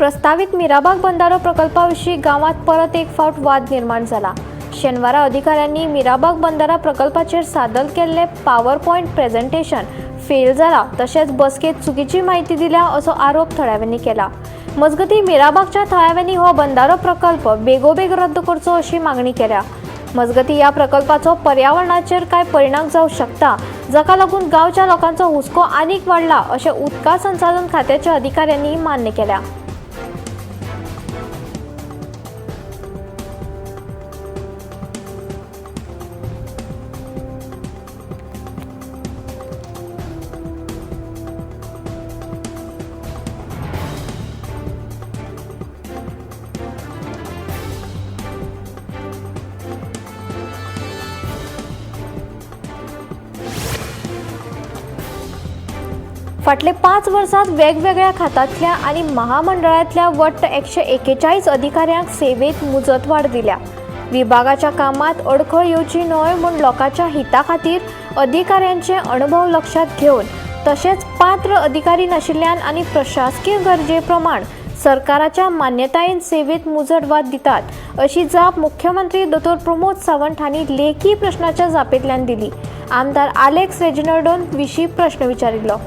प्रस्तावित मीराबाग बंधारो प्रकल्पाविषयी गावात परत एक फावट वाद निर्माण झाला। शनिवारा अधिकाऱ्यांनी मीराबाग बंधारा प्रकल्पाचेर सादर केल्ले पॉवर पॉइंट प्रेझेंटेशन फेल झाला, तसेच बसकेत चुकीची माहिती दिल्या असो आरोप थळाव्यांनी केला। मजगती मीराबागच्या थळाव्यांनी हो बंधारो प्रकल्प बेगोबेग रद्द करचो अशी मागणी केल्या। मजगती या प्रकल्पाचो पर्यावरणाचेर काय परिणाम जावंक शकता, जाका लागून गावच्या लोकांचो हुस्को आनीक वाडला अशें उदका संसाधन खात्याच्या अधिकाऱ्यांनी मान्य केल्या। फाटले 5 वर्षात वेगवेगळ्या खात्यातल्या आणि महामंडळातल्या वट्ट 141 अधिकाऱ्यांक सेवेत मुजतवाड दिल्या। विभागाच्या कामात अडखळ येवची न्हय म्हूण लोकांच्या हिता खातीर अधिकाऱ्यांचे अनुभव लक्षात घेवन तशेंच पात्र अधिकारी नाशिल्ल्यान आणि प्रशासकीय गरजे प्रमाण सरकाराच्या मान्यतायेन सेवेत मुजतवाड दितात अशी जाप मुख्यमंत्री डॉ. प्रमोद सावंत हांणी लेखी प्रश्नाच्या जापेंतल्यान दिली। आमदार अलेक्स रेजिनाल्डोन विशीं प्रश्न विचारिल्लो।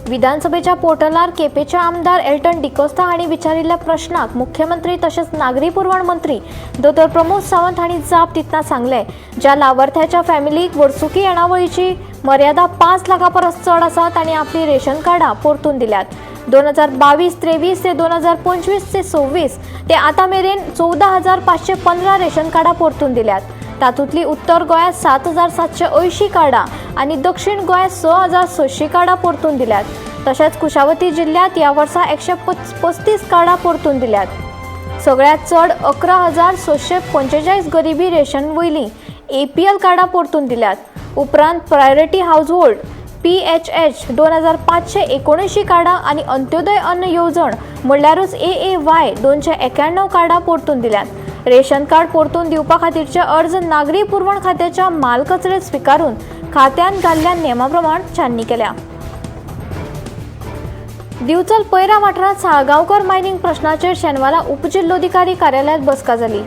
विधानसभेच्या पोर्टलार केपेच्या आमदार एल्टन डिकोस्ता हांणी विचारिल्ल्या प्रश्नाक मुख्यमंत्री तसेच नागरी पुरवण मंत्री डॉ. प्रमोद सावंत हांणी जाप दितना सांगले, ज्या लाभार्थ्याच्या फॅमिलीक वर्सुकी येणावळीची मर्यादा 5 लाखां परस चड आसा तांणी आपली रेशन कार्डां परतून दिल्यात। 2022-23 ते 2025-26 ते आतां मेरेन 14,515 रेशन कार्डां परतून दिल्यात। तातूंतली उत्तर गोंयांत 7,780 कार्डां आणि दक्षिण गोंयांत 6,600 कार्डां परतून दिल्यात। तशेंच कुशावती जिल्ह्यात या वर्सा 135 कार्डां परतून दिल्यात। सगळ्यात चड 11,645 गरिबी रेशन वयली APL कार्डां परतून दिल्यात। उपरांत प्रायोरिटी हाऊसहोल्ड PHH 2,579 कार्डां आणि अंत्योदय अन्न येवजण म्हणल्यारूच AAY 291 कार्डां परतून दिल्यात। रेशन कार्ड परतून दिवपा खातीरचे अर्ज नागरी पुरवण खात्याच्या मालकचरेत स्वीकारून खात्यान घाल्ल्या नेमाप्रमाण छाननी केल्या। दिवचल पैरा वाठारांत साळगांवकर मायनिंग प्रश्नाचेर शेनवारा उपजिल्लोधिकारी कार्यालयात बसका जाली।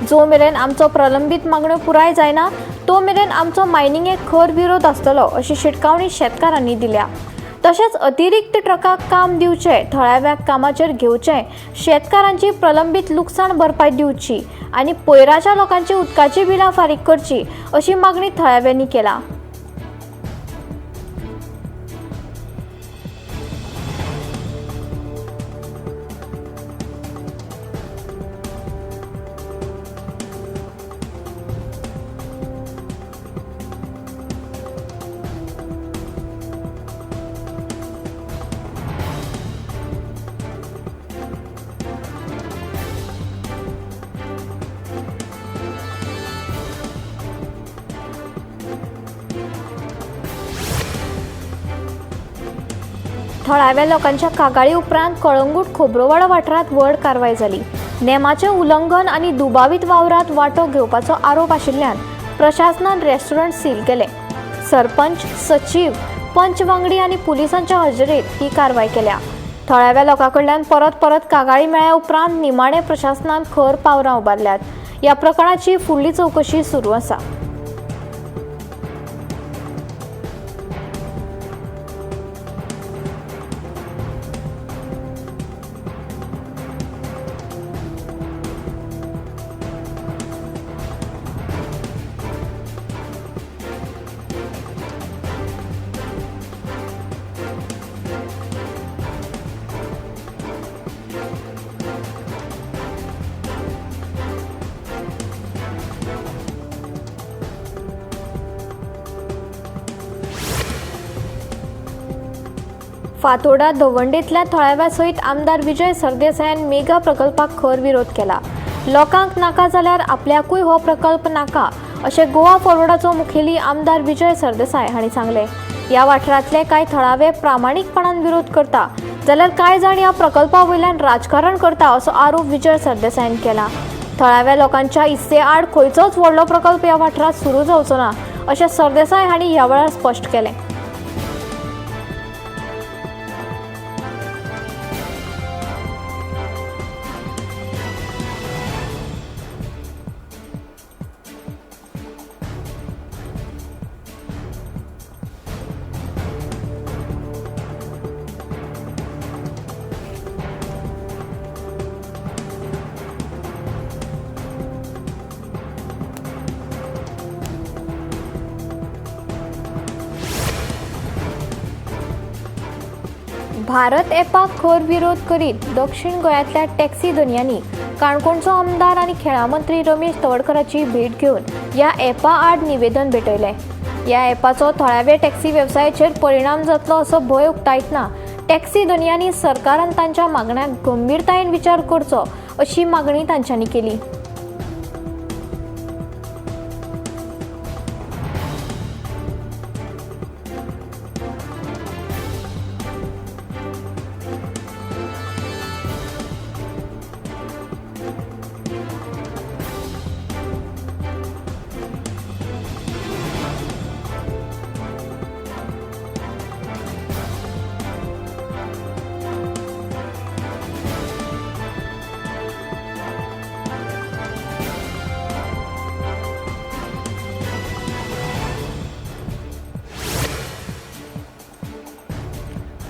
जो मेरेन आमचो प्रलंबीत मागण्यो पुराय जायना तो मेरेन आमचो मायनिंगेक खर विरोध आसतलो अशी शिटकावणी शेतकारांनी दिल्या। तशेंच अतिरिक्त ट्रकाक काम दिवचे, थळाव्या कामाचेर घेवचे, शेतकारांची प्रलंबीत लुकसाण भरपाय दिवची आणि पैराच्या लोकांची उदकाची बिलां फारीक करची अशी मागणी थळाव्यांनी केला। थळाव्या लोकांच्या कागाळी उपरांत कळंगूट खोब्रोवाडा वाठारांत व्हड कारवाय जाली। नेमाचे उल्लंघन आणि दुबावीत वावरांत वांटो घेवपाचो आरोप आशिल्ल्यान प्रशासनान रेस्टॉरंट सील केले। सरपंच, सचिव, पंच वांगडी आणि पुलिसांच्या हजेरेत ही कारवाय केल्या। थळाव्या लोकांकडल्यान परत कागाळी मेळ्ळ्या उपरांत निमाणे प्रशासनान खर पावरां उबारल्यात। या प्रकरणाची फुडली चौकशी सुरू आसा। फातोर्डा दवंडेंतल्या थळाव्या सयत आमदार विजय सरदेसायान मेगा प्रकल्पाक खर विरोध केला। लोकांक नाका जाल्यार आपल्याकूय हो प्रकल्प नाका अशें गोवा फॉरवर्डाचो मुखेली आमदार विजय सरदेसाय हांणी सांगले। ह्या वाठारांतले कांय थळावे प्रामाणीकपणान विरोध करता जाल्यार कांय जाण ह्या प्रकल्पा वयल्यान राजकारण करता असो आरोप विजय सरदेसायान केला। थळाव्या लोकांच्या इत्से आड खंयचोच व्हडलो प्रकल्प ह्या वाठारांत सुरू जावचो ना अशें सरदेसाय हांणी ह्या वेळार स्पश्ट केलें। भारत एपाक खर विरोध करीत दक्षिण गोंयांतल्या टॅक्सी धन्यांनी काणकोणचो आमदार आनी खेळां मंत्री रमेश तवडकराची भेट घेवन ह्या एपा आड निवेदन भेटयलें। ह्या एपाचो थळावे टॅक्सी वेवसायाचेर परिणाम जातलो असो भंय उक्तायतना टॅक्सी धन्यांनी सरकारान तांच्या मागण्यांक गंभीरतायेन विचार करचो अशी मागणी तांच्यांनी केली।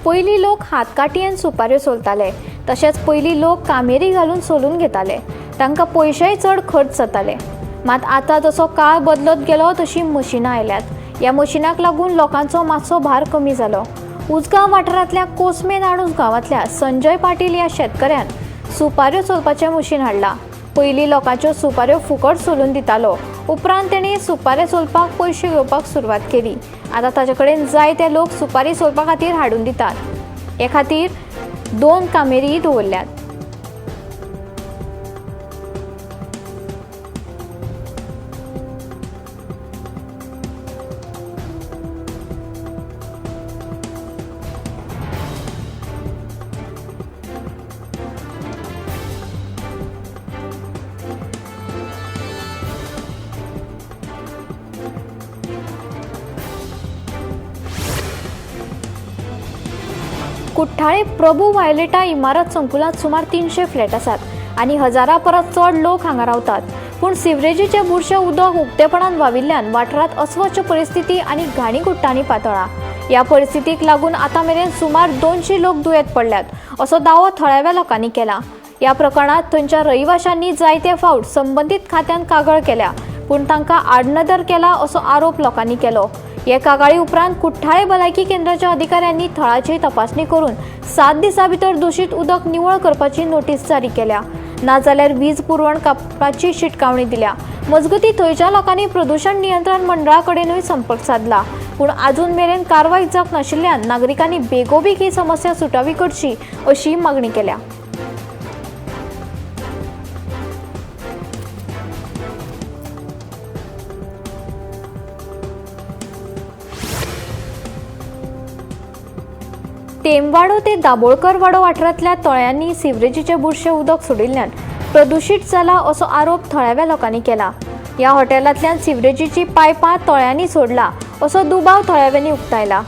पयलीं लोक हातकाटयेन सुपाऱ्यो सोलताले, तशेंच पयलीं लोक कामेरी घालून सोलून घेताले, तांकां पयशेय चड खर्च जाताले। मात आतां जसो काळ बदलत गेलो तशी मशिनां आयल्यात। ह्या मशिनाक लागून लोकांचो मातसो भार कमी जालो। उजगांव वाठारांतल्या कोसमे नाणूस गांवांतल्या संजय पाटील ह्या शेतकऱ्यान सुपाऱ्यो सोलपाचें मशीन हाडलां। पयलीं लोकांच्यो सुपाऱ्यो फुकट सोलून दितालो, उपरांत तेणी सुपारे सोलपाक पयशे घेवपाक सुरवात केली। आतां ताचे कडेन जायते लोक सुपारी सोलपा खातीर हाडून दितात। हे खातीर 2 कामेरी दवरल्यात। कुठ्ठाळे प्रभू वायलेटा इमारत संकुलात सुमार 300 फ्लॅट आसात आणि हजारा परस चड लोक हांगा रावतात। पूण सिवरेजीचे बुरशे उदक उक्तेपणान व्हांविल्ल्यान वाठारांत अस्वच्छ परिस्थिती आणि घाणी पातळ्ळा। ह्या परिस्थितीक लागून आतां मेरेन सुमार 200 लोक दुयेंत पडल्यात असो दावो थळाव्या लोकांनी केला। ह्या प्रकरणात थंयच्या रहिवाशांनी जायते फावट संबंधीत खात्यान कागाळ केल्या, पूण तांकां आडनदर केला असो आरोप लोकांनी केलो। हे कागाळी उपरांत कुठ्ठाळे भलायकी केंद्राच्या अधिकाऱ्यांनी थळाची तपासणी करून 7 दिसां भितर दूषित उदक निवळ करपाची नोटीस जारी केल्या, नाजाल्यार वीज पुरवण कापपाची शिटकावणी दिल्या। मजगतीं थंयच्या लोकांनी प्रदूषण नियंत्रण मंडळा कडेनूय संपर्क साधला, पूण आजून मेरेन कारवाय जावंक नाशिल्ल्यान नागरिकांनी बेगोबेग ही समस्या सुटावी करची अशी मागणी केल्या। टेमवाडो ते दाबोळकर वाडो वाठारांतल्या तळ्यांनी सिवरेजीचे बुरशे उदक सोडिल्ल्यान प्रदूषित जाला असो आरोप थळाव्या लोकांनी केला। ह्या हॉटेलांतल्यान सिवरेजीची पायपां तळ्यांनी सोडला असो दुबाव थळाव्यांनी उक्तायला।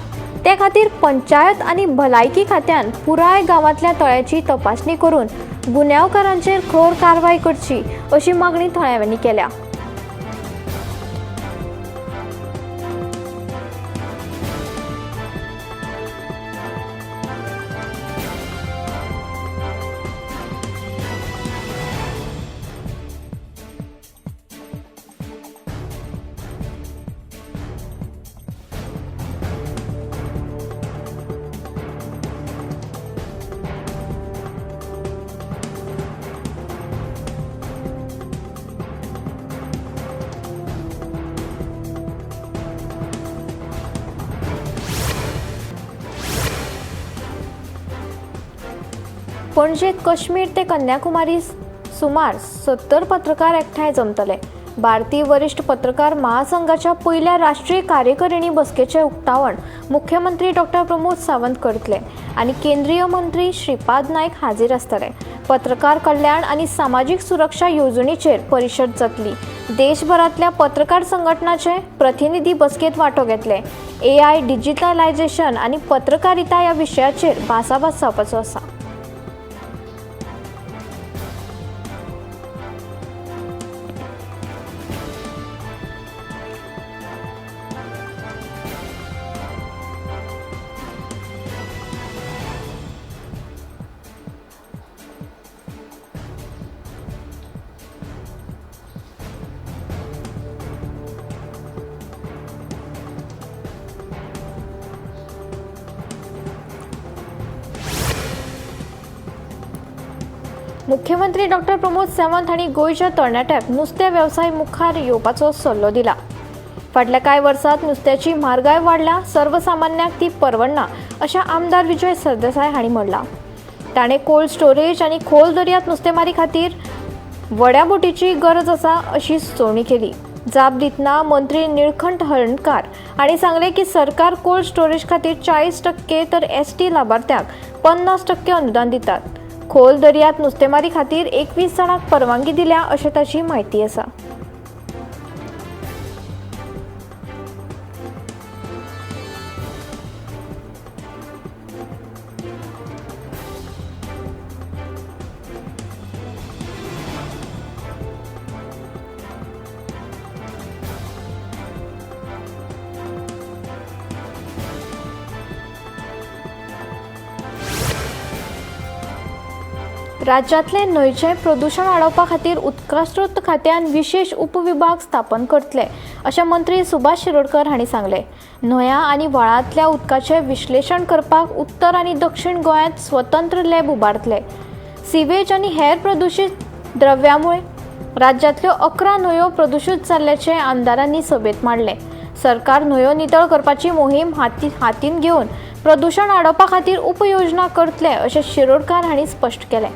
ते खातीर पंचायत आनी भलायकी खात्यान पुराय गांवांतल्या तळ्याची तपासणी करून गुन्यांवकारांचेर खर कारवाय करची अशी मागणी थळाव्यांनी केल्या। पणजेत काश्मीर ते कन्याकुमारी सुमार 70 पत्रकार एकठांय जमतले। भारतीय वरिष्ठ पत्रकार महासंघाच्या पहिल्या राष्ट्रीय कार्यकारिणी बसकेचे उक्तावण मुख्यमंत्री डॉक्टर प्रमोद सावंत करतले आणि केंद्रीय मंत्री श्रीपाद नाईक हाजीर आसतले। पत्रकार कल्याण आणि सामाजिक सुरक्षा योजनेचेर परिशद जातली। देशभरातल्या पत्रकार संघटनांचे प्रतिनिधी बसकेत वांटो घेतले। AI, डिजिटलायझेशन आणि पत्रकारिता या विशयाचेर भासाभास जावपाचो आसा। मुख्यमंत्री डॉक्टर प्रमोद सावंत हांणी गोंयच्या तरणाट्यांक नुस्तें वेवसाय मुखार येवपाचो सल्लो दिला। फाटल्या कांय वर्सांत नुस्त्याची म्हारगाय वाडल्या, सर्वसामान्यांक ती परवडना अशें आमदार विजय सरदेसाय हांणी म्हणलां। ताणें कोल्ड स्टोरेज आनी खोल दर्यांत नुस्तेमारी खातीर व्हड्या बोटीची गरज आसा अशी सुचोवणी केली। जाप दितना मंत्री निळकंठ हळर्णकार हांणी सांगलें की सरकार कोल्ड स्टोरेज खातीर 40% तर ST लाभार्थ्यांक 50% अनुदान दितात। खोल दर्यांत नुस्तेमारी खातीर 21 जाणांक परवानगी दिल्या अशें ताची म्हायती आसा। राज्यातले न्हंयचें प्रदूषण आडोवपा खातीर उदकास्रोत खात्यान विशेष उपविभाग स्थापन करतले अशें मंत्री सुभाष शिरोडकर हांणी सांगलें। न्हंया आनी व्हाळांतल्या उदकाचें विश्लेशण करपाक उत्तर आनी दक्षिण गोंयांत स्वतंत्र लॅब उबारतले। सिवेज आनी हेर प्रदूशीत द्रव्यामुळे राज्यातल्यो 11 न्हंयो प्रदूशीत जाल्ल्याचें आमदारांनी सभेत मांडलें। सरकार न्हंयो नितळ करपाची मोहीम हातीन घेवन प्रदूषण आडोवपा खातीर उपयोजना करतले अशें शिरोडकर हांणी स्पश्ट केलें।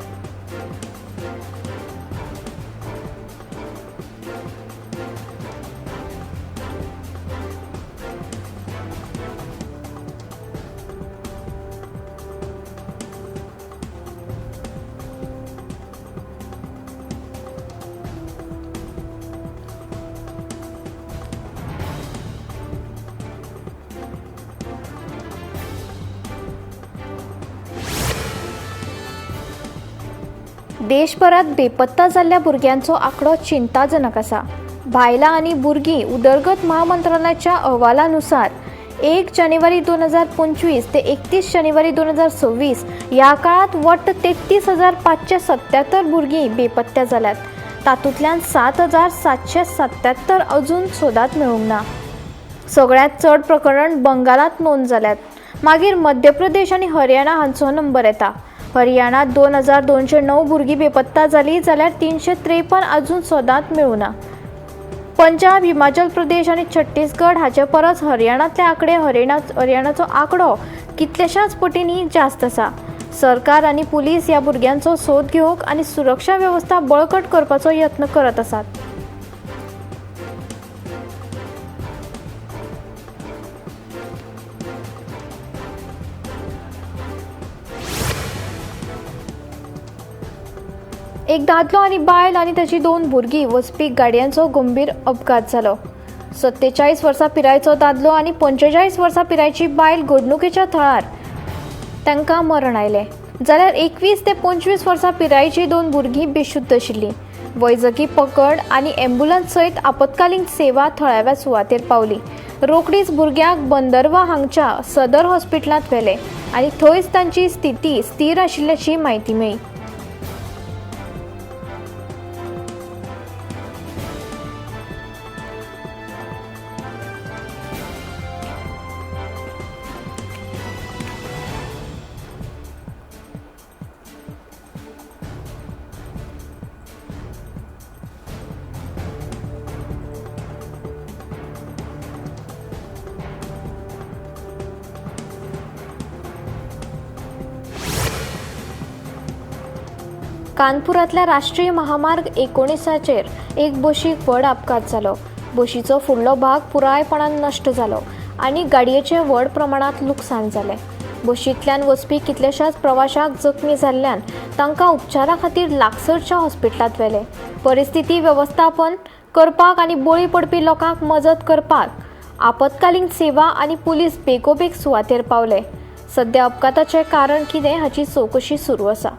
देशभरात बेपत्ता जाल्ल्या भुरग्यांचो आंकडो चिंताजनक आसा। बायलां आनी भुरगीं उदरगत महामंत्रालयाच्या अहवालानुसार 1 जानेवारी 2025 ते 31 जानेवारी 2026 या काळात वट्ट 33,577 भुरगीं बेपत्त्या जाल्यात। तातूंतल्यान 7,777 अजून सोदात मेळूंक ना। सगळ्यांत चड प्रकरण बंगालात नोंद जाल्यात। मागीर मध्य प्रदेश आनी हरियाणा हांचो नंबर येता। हरियाणात 2,209 भुरगीं बेपत्ता जालीं जाल्यार 353 अजून सोदात मेळूना। पंजाब, हिमाचल प्रदेश आनी छत्तीसगड हाचे परस हरियाणातले आंकडे हरियाणाचो आंकडो कितल्याशाच पटींनी जास्त आसा। सरकार आनी पुलीस ह्या भुरग्यांचो सोद घेवंक आनी सुरक्षा वेवस्था बळकट करपाचो यत्न करत आसात। एक दादलो आनी बायल आनी ताची 2 भुरगीं वचपी गाडयांचो गंभीर अपघात जालो। 47 वर्सां पिरायेचो दादलो आनी 45 वर्सां पिरायेची बायल घडणुकेच्या थळार तांकां मरण आयलें। जाल्यार 21 ते 25 वर्सां पिरायेची 2 भुरगीं बेशुद्ध आशिल्लीं। वैजकी पकड आनी अँब्युलन्स सयत आपतकालीन सेवा थळाव्या सुवातेर पावली। रोखडीच भुरग्यांक बंदरवा हांगच्या सदर हॉस्पिटलांत व्हेले आनी थंयच तांची स्थिती स्थिर आशिल्ल्याची म्हायती मेळ्ळी। कानपुरातल्या राष्ट्रीय महामार्ग 19चेर एक बशीक व्हड अपघात जालो। बशीचो फुडलो भाग पुरायपणान नश्ट जालो आनी गाडयेचें व्हड प्रमाणात लुकसाण जालें। बशींतल्यान वचपी कितलेशाच प्रवाशाक जखमी जाल्ल्यान तांकां उपचारा खातीर लागसरच्या हॉस्पिटलांत व्हेले। परिस्थिती वेवस्थापन करपाक आनी बळी पडपी लोकांक मजत करपाक आपतकालीन सेवा आनी पुलीस बेगोबेग सुवातेर पावले। सध्या अपघाताचें कारण कितें हाची चवकशी सुरू आसा।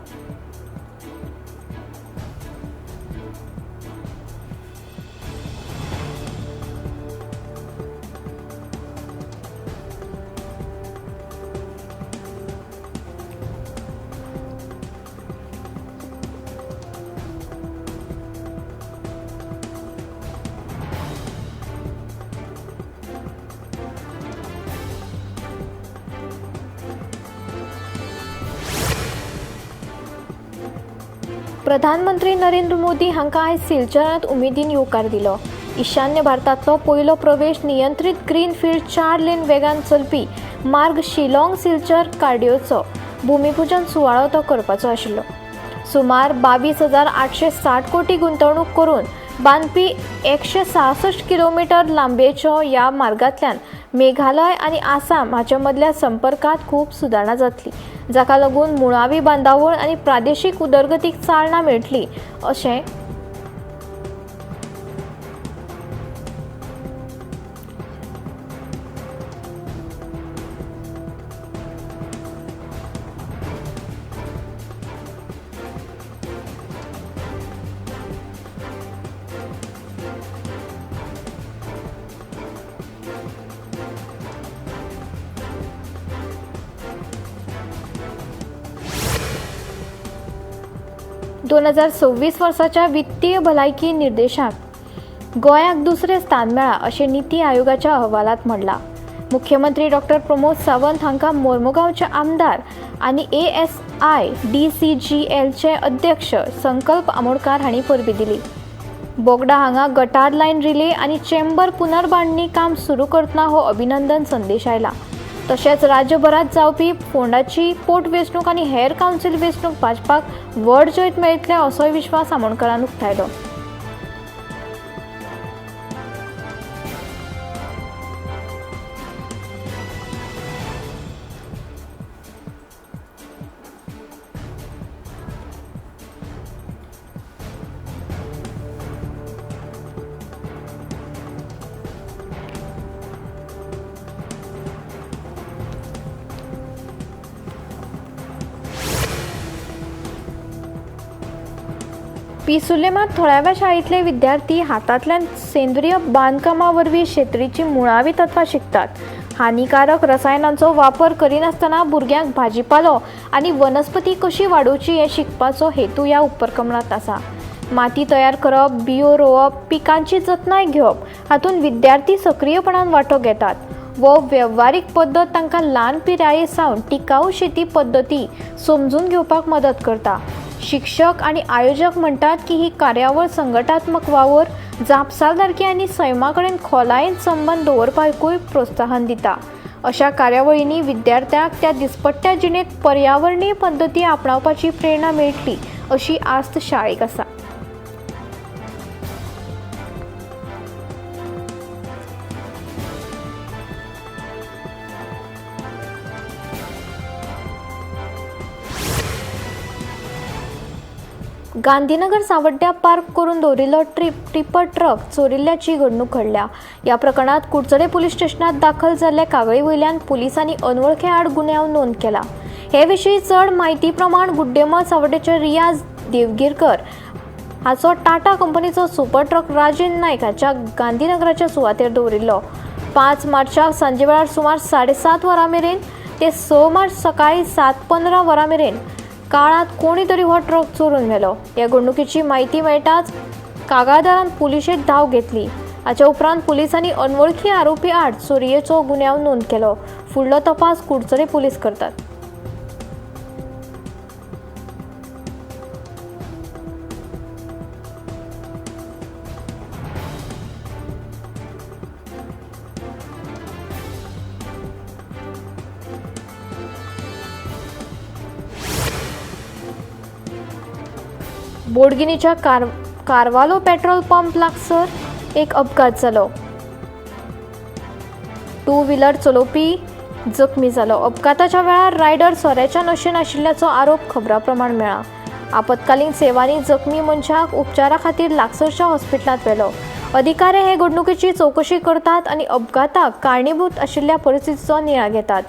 प्रधानमंत्री नरेंद्र मोदी हांकां आयज सिलचरांत उमेदीन येवकार दिलो। ईशान्य भारतांतलो पयलो प्रवेश नियंत्रीत ग्रीनफील्ड 4 लेन वेगान चलपी मार्ग शिलाँग सिलचर कार्डिओचो भूमिपूजन सुवाळो तो करपाचो आशिल्लो। सुमार 22,860 कोटी गुंतवणूक करून बांदपी 166 किलोमीटर लांबयेच्या ह्या मार्गांतल्यान मेघालय आनी आसाम हांचे मदल्या संपर्कांत खूब सुदारणा जातली, जाका लागून मुळावी बांदावळ आनी प्रादेशीक उदरगतीक चालना मेळटली अशें दोन 2026 वर्साच्या वित्तीय भलायकी निर्देशाक गोंयाक दुसरें स्थान मेळ्ळा अशें नीती आयोगाच्या अहवालांत म्हणलां। मुख्यमंत्री डॉक्टर प्रमोद सावंत हांकां मोर्मुगांवचे आमदार आनी ASIDCGLचे अध्यक्ष संकल्प आमोणकार हांणी परबीं दिली। बोगदा हांगा गटार लायन रिले आनी चेंबर पुनर्बांधणी काम सुरू करतना हो अभिनंदन संदेश आयला। तशेंच राज्यभरात जावपी फोंडाची पोटवेंचणूक आनी हेर कावन्सील वेंचणूक भाजपाक व्हड जैत मेळटले असोय विश्वास आमोणकारान उक्तायलो। पिसुलेमात थोड्याव्या शाळेंतले विद्यार्थी हातांतल्यान सेंद्रीय बांदकामा वरवीं शेतरीची मुळावी तत्वां शिकतात। हानिकारक रसायनांचो वापर करिनासतना भुरग्यांक भाजीपालो आनी वनस्पती कशी वाडोवची हें शिकपाचो हेतू ह्या उपक्रमांत आसा। माती तयार करप, बियो रोवप, पिकांची जतनाय घेवप हातूंत विद्यार्थी सक्रियपणान वांटो घेतात। वो वेव्हारीक पद्दत तांकां ल्हान पिराये सावन टिकाऊ शेती पद्दती समजून घेवपाक मदत करता। शिक्षक आनी आयोजक म्हणटात की ही कार्यावळ संघटात्मक वावर, जापसालदारकी आनी सैमा कडेन खोलायेन संबंद दवरपाकूय प्रोत्साहन दिता। अशा कार्यावळींनी विद्यार्थ्यांक त्या दिसपट्ट्या जिणेंत पर्यावरणीय पद्दती आपणावपाची प्रेरणा मेळटली अशी आस्त शाळेक आसा। गांधीनगर सावड्ड्या पार्क करून दवरिल्लो टिप्पर ट्रक चोरिल्ल्याची घडणूक घडल्या। ह्या प्रकरणात कुडचडे पुलीस स्टेशनात दाखल जाल्ले कागाळी वयल्यान पुलिसांनी अनवळखे आड गुन्यांव नोंद केला। हे विशीं चड म्हायती प्रमाण गुड्डेमळ सावड्डेचे रियाज देवगिरकर हाचो टाटा कंपनीचो सुपर ट्रक राजेंद्र नायक हाच्या गांधीनगराच्या सुवातेर दवरिल्लो। 5 मार्चाक सांजे वेळार सुमार 7:30 वरां मेरेन ते 6 मार्च सकाळी 7:15 वरां मेरेन काळात कोणी तरी हो ट्रक चोरून व्हेलो। ह्या घडणुकेची म्हायती मेळटाच कागाळदारान पुलिशेक धाव घेतली। हाच्या उपरांत पुलिसांनी अनवळखी आरोपी आड चोरयेचो गुन्यांव नोंद केलो। फुडलो तपास कुडचडे पुलीस करतात। बोडगिनीच्या कारवालो पेट्रोल पंप लागसर एक अपघात जालो. टू व्हीलर चलोवपी जखमी जालो. अपघाताच्या वेळार रायडर सोऱ्याच्या नशेन आशिल्ल्याचो आरोप खबराप्रमाण मेळ्ळा. आपतकालीन सेवांनी जखमी मनशाक उपचारा खातीर लागसरच्या हॉस्पिटलांत व्हेलो. अधिकारी हे घडणुकेची चौकशी करतात आनी अपघाताक कारणीभूत आशिल्ल्या परिस्थितीचो नियाळ घेतात.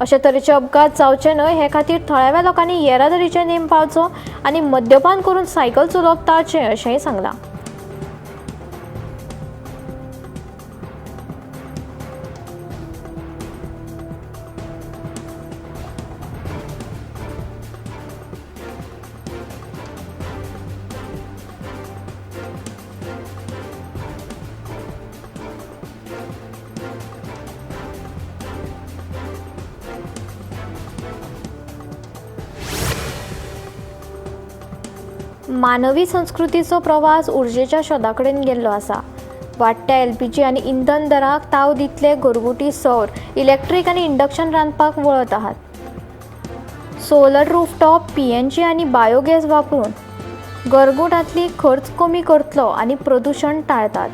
अशे तरेचे अपघात जावचे न्हय हे खातीर थळाव्या लोकांनी येरादारीचे नेम पाळचो आनी मद्यपान करून सायकल चलोवप टाळचें अशेंय सांगलां. मानवी संस्कृतीचो प्रवास उर्जेच्या शोधाकडेन गेल्लो आसा. वाडट्या एलपीजी आनी इंधन दराक ताव दितले घरगुती सौर, इलेक्ट्रीक आनी इंडक्शन रांदपाक वळत आहात. सोलर रूफटॉप, पीएनजी आनी बायोगॅस वापरून घरगुतांतली खर्च कमी करतलो आनी प्रदूषण टाळतात.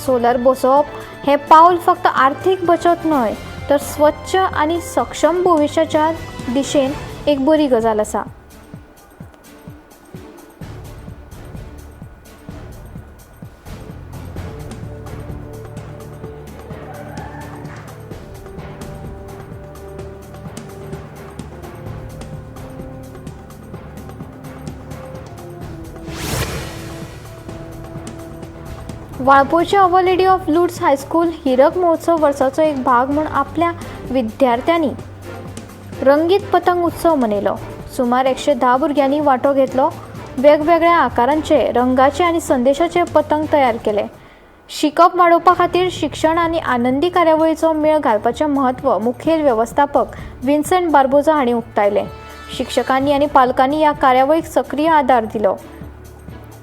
सोलर बसोवप हे पाऊल फक्त आर्थीक बचत न्हय तर स्वच्छ आनी सक्षम भविष्याच्या दिशेन एक बरी गजाल आसा. वाळपयचे our lady of Lourdes high school हिरक महोत्सव वर्साचो एक भाग म्हूण आपल्या विद्यार्थ्यांनी रंगीत पतंग उत्सव मनयलो. सुमार 110 भुरग्यांनी वांटो घेतलो. वेगवेगळ्या आकारांचे, रंगाचे आनी संदेशाचे पतंग तयार केले. शिकप वाडोवपा खातीर शिक्षण आनी आनंदी कार्यावळीचो मेळ घालपाचें म्हत्व मुखेल वेवस्थापक विन्सेंट बार्बोजा हांणी उक्तायलें. शिक्षकांनी आनी पालकांनी ह्या कार्यावळीक सक्रीय आदार दिलो.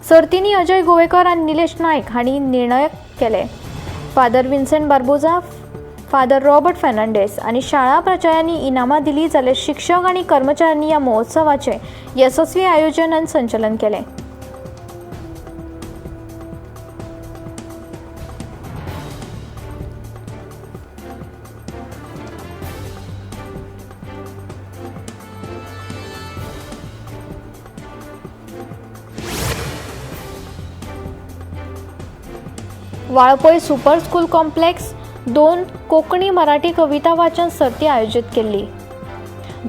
सर्तींनी अजय गोवेकर आनी निलेश नायक हांणी निर्णय केले. Father Vincent Barbosa, father Robert Fernandes आनी शाळा प्राचार्यांनी इनामां दिलीं जाल्यार शिक्षक आनी कर्मचाऱ्यांनी ह्या महोत्सवाचें येसस्वी आयोजन आनी संचलन केलें. Valpoi super school complex 2 Konkani Marathi कविता वाचन सर्ती आयोजीत केल्ली.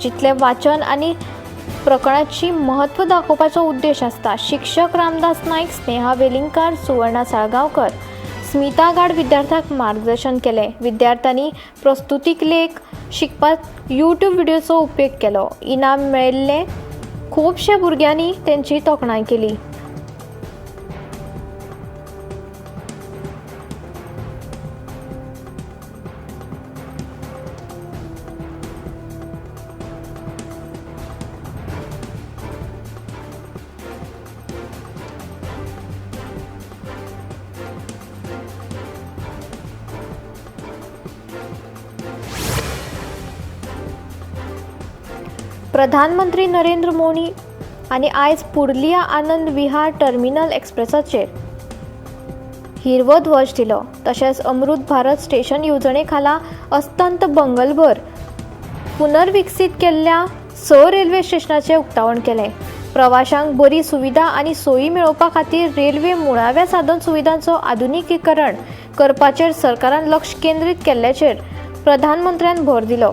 जितले वाचन आनी प्रकरणाची महत्व दाखोवपाचो उद्देश आसता. शिक्षक रामदास नायक, स्नेहा वेलिंगकार, सुवर्णा साळगांवकर, स्मिता गाड विद्यार्थ्यांक मार्गदर्शन केलें. विद्यार्थ्यांनी प्रस्तुतीक लेख शिकपाक यूट्यूब व्हिडिओचो उपेग केलो. इनाम मेळिल्ले खुबशे भुरग्यांनी तेंची तोखणाय केली. प्रधानमंत्री नरेंद्र मोदी आनी आयज पुर्लिया आनंद विहार टर्मिनल एक्सप्रेसाचेर हिरवो ध्वज दिलो. तशेंच अमृत भारत स्टेशन येवजणे खाला अस्तंत बंगलभर पुनर्विकसीत केल्ल्या 6 रेल्वे स्टेशनाचें उक्तावण केलें. प्रवाशांक बरी सुविधा आनी सोयी मेळोवपा खातीर रेल्वे मुळाव्या साधन सुविधांचो आधुनिकीकरण करपाचेर सरकारान लक्ष केंद्रीत केल्ल्याचेर प्रधानमंत्र्यान भर दिलो.